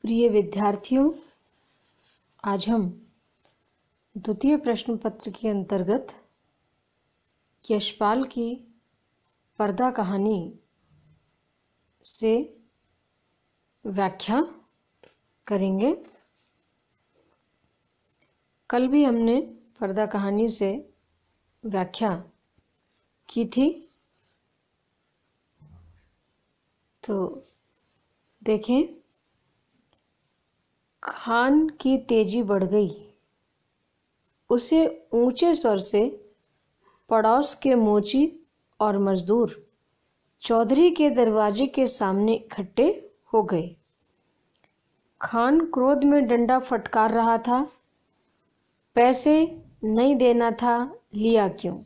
प्रिय विद्यार्थियों, आज हम द्वितीय प्रश्न पत्र के अंतर्गत यशपाल की पर्दा कहानी से व्याख्या करेंगे। कल भी हमने पर्दा कहानी से व्याख्या की थी, तो देखें। खान की तेजी बढ़ गई। उसे ऊंचे स्वर से पड़ोस के मोची और मजदूर चौधरी के दरवाजे के सामने इकट्ठे हो गए। खान क्रोध में डंडा फटकार रहा था। पैसे नहीं देना था, लिया क्यों?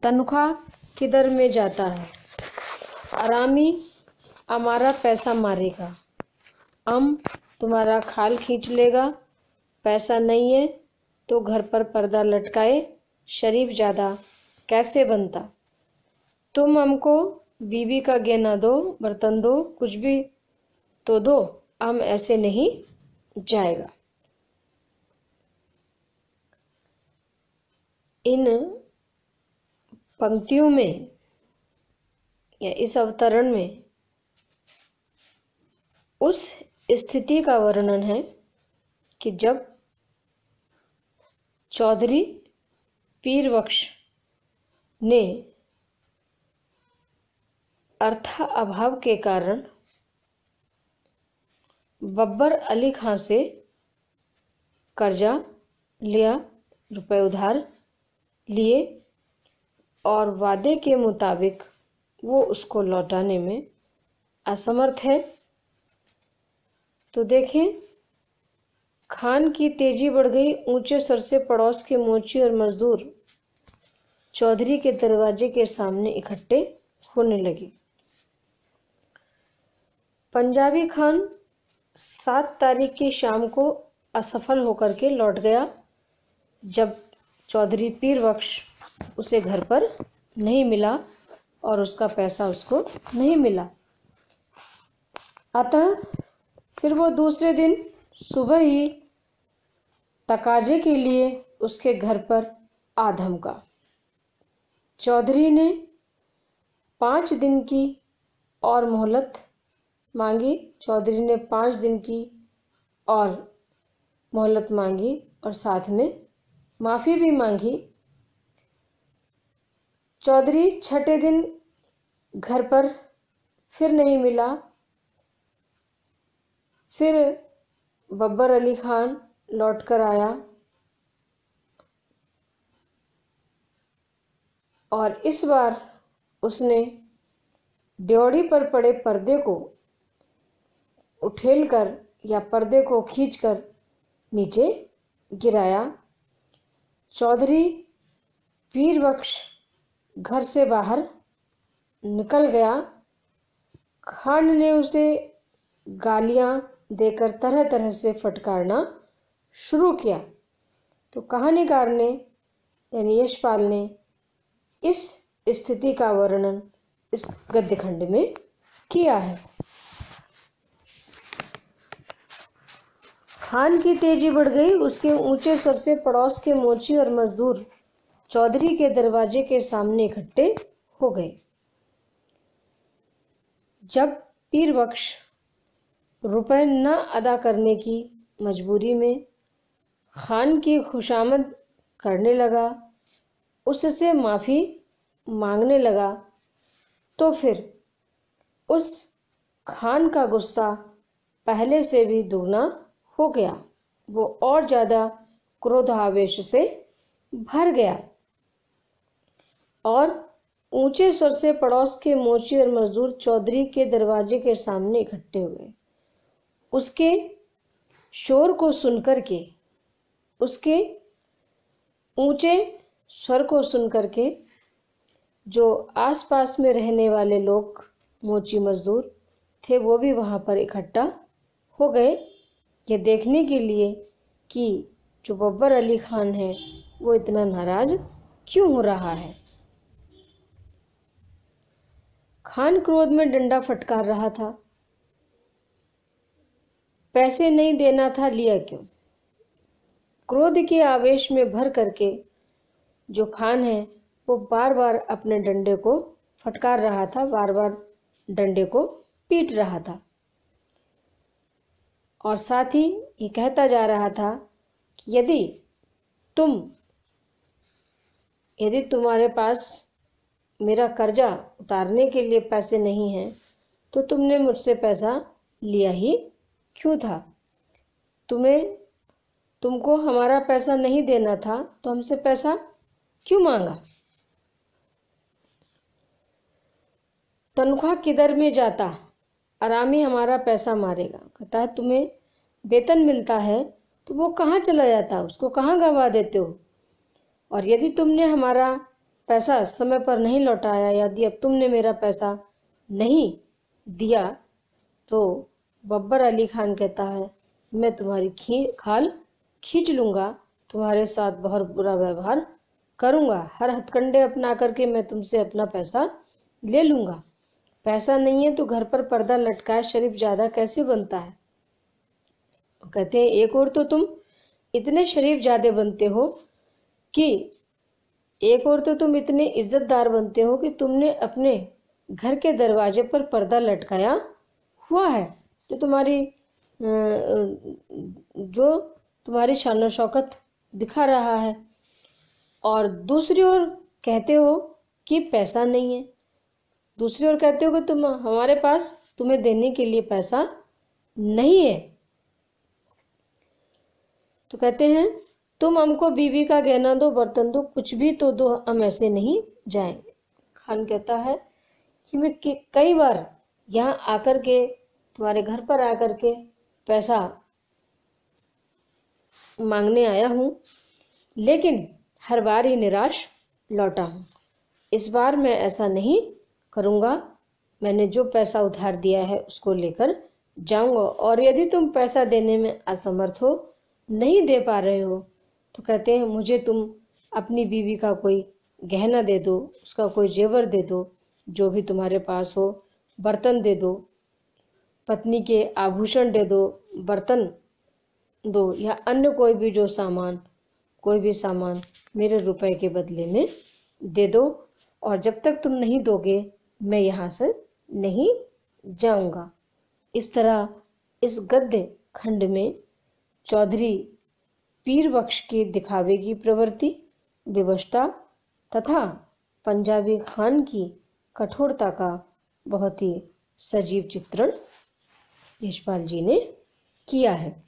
तनख्वाह किधर में जाता है? आरामी हमारा पैसा मारेगा, तुम्हारा खाल खींच लेगा। पैसा नहीं है तो घर पर पर्दा लटकाए शरीफ ज़्यादा कैसे बनता? तुम हमको बीवी का गहना दो, बर्तन दो, कुछ भी तो दो, हम ऐसे नहीं जाएगा। इन पंक्तियों में या इस अवतरण में उस स्थिति का वर्णन है कि जब चौधरी पीरबख्श ने अर्थ अभाव के कारण बब्बर अली खां से कर्जा लिया, रुपए उधार लिए और वादे के मुताबिक वो उसको लौटाने में असमर्थ है। तो देखें, खान की तेजी बढ़ गई। ऊंचे सर से पड़ोस के मोची और मजदूर चौधरी के दरवाजे के सामने इकट्ठे होने लगे। पंजाबी खान 7 तारीख की शाम को असफल होकर के लौट गया, जब चौधरी पीरबख्श उसे घर पर नहीं मिला और उसका पैसा उसको नहीं मिला। अतः फिर वो दूसरे दिन सुबह ही तकाजे के लिए उसके घर पर आ धमका। चौधरी ने 5 दिन की और मोहलत मांगी। चौधरी ने 5 दिन की और मोहलत मांगी और साथ में माफ़ी भी मांगी। चौधरी 6ठे दिन घर पर फिर नहीं मिला। फिर बब्बर अली खान लौट कर आया और इस बार उसने ड्योढ़ी पर पड़े पर्दे को उठेलकर या पर्दे को खींचकर नीचे गिराया। चौधरी पीरबख्श घर से बाहर निकल गया। खान ने उसे गालियां देकर तरह तरह से फटकारना शुरू किया। तो कहानीकार ने यानी यशपाल ने इस स्थिति का वर्णन इस गद्य खंड में किया है। खान की तेजी बढ़ गई। उसके ऊंचे स्वर से पड़ोस के मोची और मजदूर चौधरी के दरवाजे के सामने इकट्ठे हो गए। जब पीरबख्श रुपए न अदा करने की मजबूरी में खान की खुशामद करने लगा, उससे माफ़ी मांगने लगा, तो फिर उस खान का गुस्सा पहले से भी दुगना हो गया। वो और ज़्यादा क्रोधावेश से भर गया और ऊंचे स्वर से पड़ोस के मोची और मजदूर चौधरी के दरवाजे के सामने इकट्ठे हुए। उसके शोर को सुनकर के, उसके ऊंचे स्वर को सुनकर के जो आसपास में रहने वाले लोग मोची मजदूर थे, वो भी वहाँ पर इकट्ठा हो गए, ये देखने के लिए कि जो बब्बर अली खान है वो इतना नाराज क्यों हो रहा है। खान क्रोध में डंडा फटकार रहा था। पैसे नहीं देना था, लिया क्यों? क्रोध के आवेश में भर करके जो खान है वो बार बार अपने डंडे को फटकार रहा था, बार बार डंडे को पीट रहा था और साथ ही ये कहता जा रहा था कि यदि तुम्हारे पास मेरा कर्जा उतारने के लिए पैसे नहीं हैं तो तुमने मुझसे पैसा लिया ही क्यों था? तुमको हमारा पैसा नहीं देना था तो हमसे पैसा क्यों मांगा? तनख्वाह किधर में जाता, आरामी हमारा पैसा मारेगा। कहता है तुम्हें वेतन मिलता है तो वो कहाँ चला जाता, उसको कहाँ गंवा देते हो? और यदि तुमने हमारा पैसा समय पर नहीं लौटाया, यदि अब तुमने मेरा पैसा नहीं दिया तो बब्बर अली खान कहता है मैं तुम्हारी खाल खींच लूँगा, तुम्हारे साथ बहुत बुरा व्यवहार करूँगा, हर हथकंडे अपना करके मैं तुमसे अपना पैसा ले लूँगा। पैसा नहीं है तो घर पर पर्दा लटकाए शरीफ ज़्यादा कैसे बनता है? कहते हैं एक और तो तुम इतने शरीफ ज़्यादा बनते हो कि एक और तो तुम इतने इज्जतदार बनते हो कि तुमने अपने घर के दरवाजे पर पर्दा लटकाया हुआ है जो तुम्हारी शान शौकत दिखा रहा है, और दूसरी ओर कहते हो कि पैसा नहीं है, दूसरी ओर कहते हो कि हमारे पास तुम्हें देने के लिए पैसा नहीं है। तो कहते हैं तुम हमको बीवी का गहना दो, बर्तन दो, कुछ भी तो दो, हम ऐसे नहीं जाएंगे। खान कहता है कि मैं कई बार यहाँ आकर के तुम्हारे घर पर आकर के पैसा मांगने आया हूँ, लेकिन हर बार ही निराश लौटा हूँ। इस बार मैं ऐसा नहीं करूँगा, मैंने जो पैसा उधार दिया है उसको लेकर जाऊँगा, और यदि तुम पैसा देने में असमर्थ हो, नहीं दे पा रहे हो, तो कहते हैं मुझे तुम अपनी बीवी का कोई गहना दे दो, उसका कोई जेवर दे दो, जो भी तुम्हारे पास हो, बर्तन दे दो, पत्नी के आभूषण दे दो, बर्तन दो, या अन्य कोई भी सामान मेरे रुपए के बदले में दे दो, और जब तक तुम नहीं दोगे मैं यहाँ से नहीं जाऊँगा। इस तरह इस गद्य खंड में चौधरी पीर बख्श के दिखावे की प्रवृत्ति, विवशता तथा पंजाबी खान की कठोरता का बहुत ही सजीव चित्रण यशपाल जी ने किया है।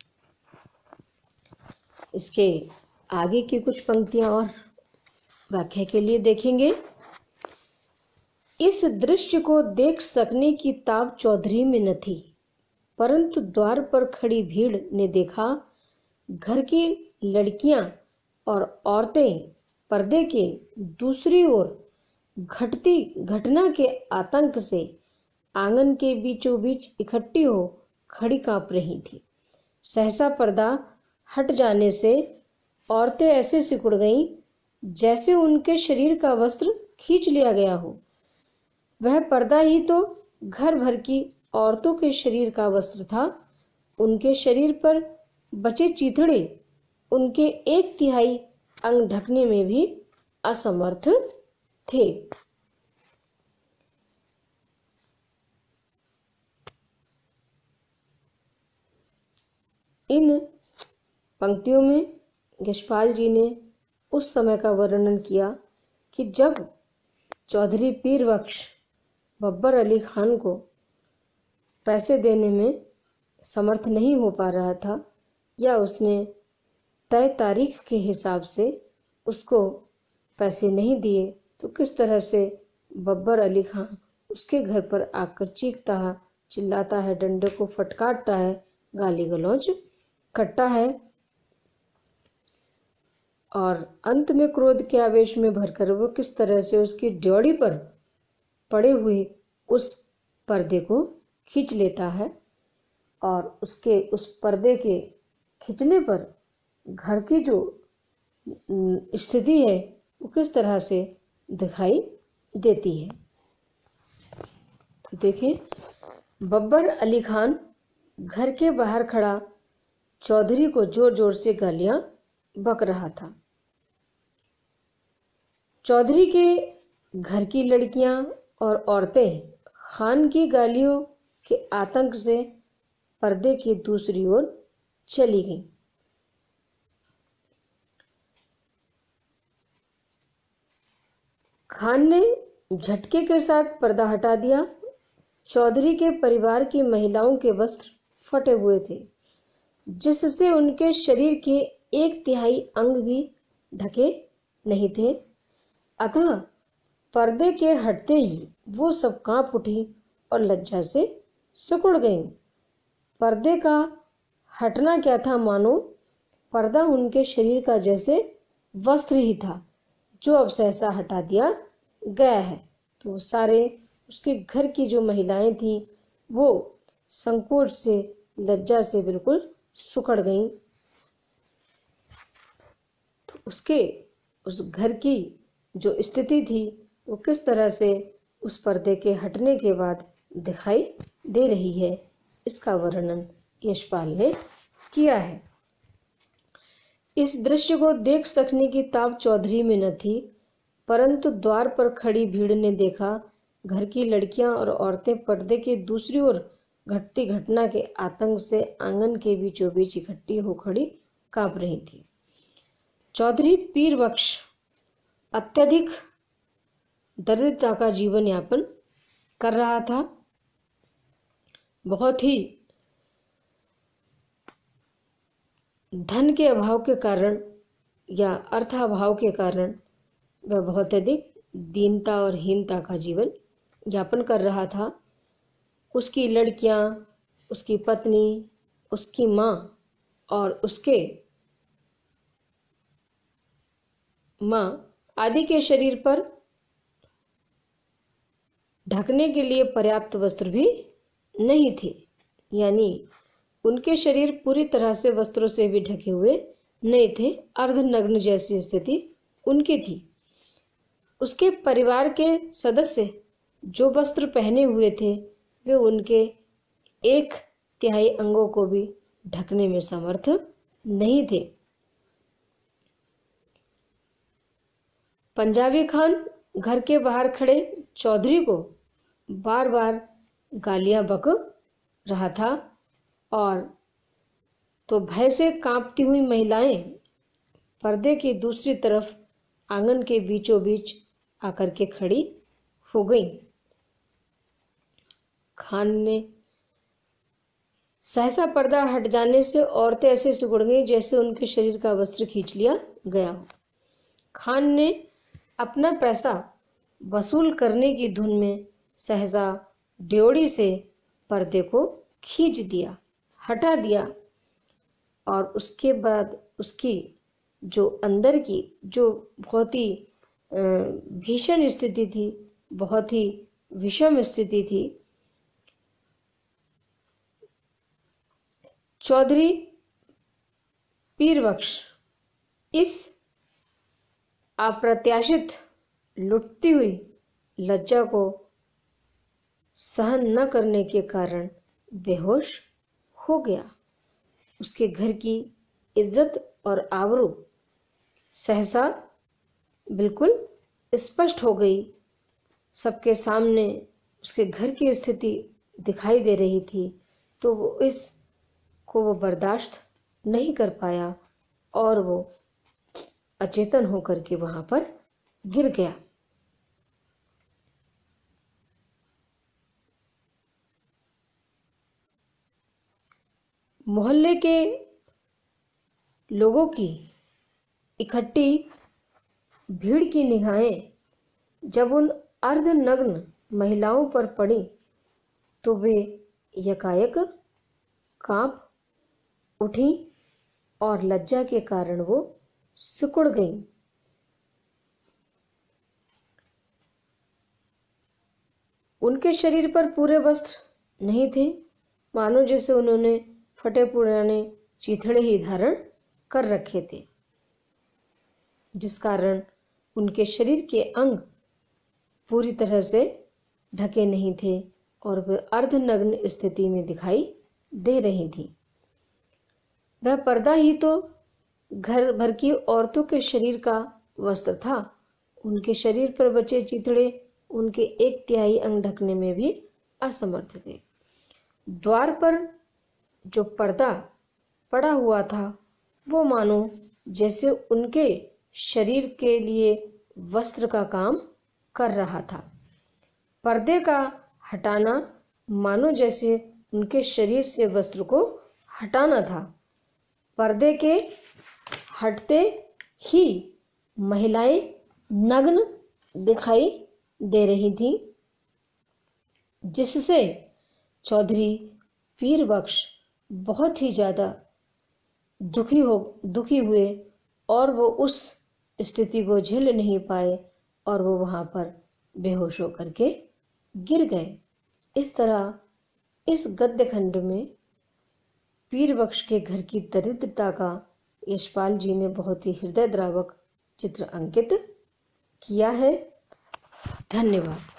इसके आगे की कुछ पंक्तियां और व्याख्या के लिए देखेंगे। इस दृश्य को देख सकने की ताब चौधरी में न थी, परंतु द्वार पर खड़ी भीड़ ने देखा। घर की लड़कियां और औरतें पर्दे के दूसरी ओर घटती घटना के आतंक से आंगन के बीचों बीच इकट्ठी हो खड़ी कांप रही थी। सहसा पर्दा हट जाने से औरतें ऐसे सिकुड़ गईं जैसे उनके शरीर का वस्त्र खींच लिया गया हो। वह पर्दा ही तो घर भर की औरतों के शरीर का वस्त्र था। उनके शरीर पर बचे चीथड़े उनके 1/3 अंग ढकने में भी असमर्थ थे। इन पंक्तियों में यशपाल जी ने उस समय का वर्णन किया कि जब चौधरी पीर बख्श बब्बर अली खान को पैसे देने में समर्थ नहीं हो पा रहा था, या उसने तय तारीख के हिसाब से उसको पैसे नहीं दिए, तो किस तरह से बब्बर अली खान उसके घर पर आकर चीखता है, चिल्लाता है, डंडे को फटकारता है, गाली गलौज करता है, और अंत में क्रोध के आवेश में भरकर वो किस तरह से उसकी ड्योढ़ी पर पड़े हुए उस पर्दे को खींच लेता है, और उस पर्दे के खींचने पर घर की जो स्थिति है वो किस तरह से दिखाई देती है। तो देखें, बब्बर अली खान घर के बाहर खड़ा चौधरी को जोर जोर से गालियां बक रहा था। चौधरी के घर की लड़कियां और औरतें खान की गालियों के आतंक से पर्दे की दूसरी ओर चली गईं। खान ने झटके के साथ पर्दा हटा दिया। चौधरी के परिवार की महिलाओं के वस्त्र फटे हुए थे, जिससे उनके शरीर के 1/3 अंग भी ढके नहीं थे। अतः पर्दे के हटते ही वो सब कांप उठी और लज्जा से सिकुड़ गईं। पर्दे का हटना क्या था, मानो पर्दा उनके शरीर का जैसे वस्त्र ही था, जो अब सहसा हटा दिया गया है। तो सारे उसके घर की जो महिलाएं थीं वो संकोच से, लज्जा से बिल्कुल सिकुड़ गईं। तो उस घर की जो स्थिति थी वो किस तरह से उस पर्दे के हटने के बाद दिखाई दे रही है, इसका वर्णन यशपाल ने किया है। इस दृश्य को देख सकने की ताब चौधरी में न थी, परंतु द्वार पर खड़ी भीड़ ने देखा। घर की लड़कियां और औरतें पर्दे के दूसरी ओर घटती घटना के आतंक से आंगन के बीचों बीच इकट्ठी हो खड़ी कांप रही थी। चौधरी पीर बख्श अत्यधिक दरिद्रता का जीवन यापन कर रहा था। बहुत ही धन के अभाव के कारण या अर्थाभाव के कारण वह बहुत अधिक दीनता और हीनता का जीवन यापन कर रहा था। उसकी लड़कियां, उसकी पत्नी, उसकी माँ और उसके माँ आदि के शरीर पर ढकने के लिए पर्याप्त वस्त्र भी नहीं थे, यानी उनके शरीर पूरी तरह से वस्त्रों से भी ढके हुए नहीं थे। अर्धनग्न जैसी स्थिति उनकी थी। उसके परिवार के सदस्य जो वस्त्र पहने हुए थे वे उनके 1/3 अंगों को भी ढकने में समर्थ नहीं थे। पंजाबी खान घर के बाहर खड़े चौधरी को बार बार गालियां बक रहा था और तो भय से कांपती हुई महिलाएं पर्दे की दूसरी तरफ आंगन के बीचों बीच आकर के खड़ी हो गईं। खान ने सहसा पर्दा हट जाने से औरतें ऐसे सिकुड़ गईं जैसे उनके शरीर का वस्त्र खींच लिया गया हो। खान ने अपना पैसा वसूल करने की धुन में सहसा ड्योढ़ी से पर्दे को खींच दिया, हटा दिया और उसके बाद उसकी जो अंदर की जो बहुत ही भीषण स्थिति थी, बहुत ही विषम स्थिति थी, चौधरी पीर बख्श इस अप्रत्याशित लुटती हुई लज्जा को सहन न करने के कारण बेहोश हो गया। उसके घर की इज्जत और आबरू सहसा बिल्कुल स्पष्ट हो गई। सबके सामने उसके घर की स्थिति दिखाई दे रही थी, तो वो बर्दाश्त नहीं कर पाया और वो अचेतन होकर के वहां पर गिर गया। मोहल्ले के लोगों की इकट्ठी भीड़ की निगाहें जब उन अर्धनग्न महिलाओं पर पड़ी तो वे यकायक कांप उठी और लज्जा के कारण वो सिकुड़ गईं। उनके शरीर पर पूरे वस्त्र नहीं थे, मानो जैसे उन्होंने फटे पुराने चीथड़े ही धारण कर रखे थे, जिस कारण उनके शरीर के अंग पूरी तरह से ढके नहीं थे और वे अर्धनग्न स्थिति में दिखाई दे रही थी। वह पर्दा ही तो घर भर की औरतों के शरीर का वस्त्र था। उनके शरीर पर बचे चिथड़े उनके 1/3 अंग ढकने में भी असमर्थ थे। द्वार पर जो पर्दा पड़ा हुआ था वो मानो जैसे उनके शरीर के लिए वस्त्र का काम कर रहा था। पर्दे का हटाना मानो जैसे उनके शरीर से वस्त्र को हटाना था। पर्दे के हटते ही महिलाएं नग्न दिखाई दे रही थीं, जिससे चौधरी पीर बख्श बहुत ही ज़्यादा दुखी हुए और वो उस स्थिति को झेल नहीं पाए और वो वहाँ पर बेहोश होकर के गिर गए। इस तरह इस गद्य खंड में पीर बख्श के घर की दरिद्रता का यशपाल जी ने बहुत ही हृदयद्रावक चित्र अंकित किया है। धन्यवाद।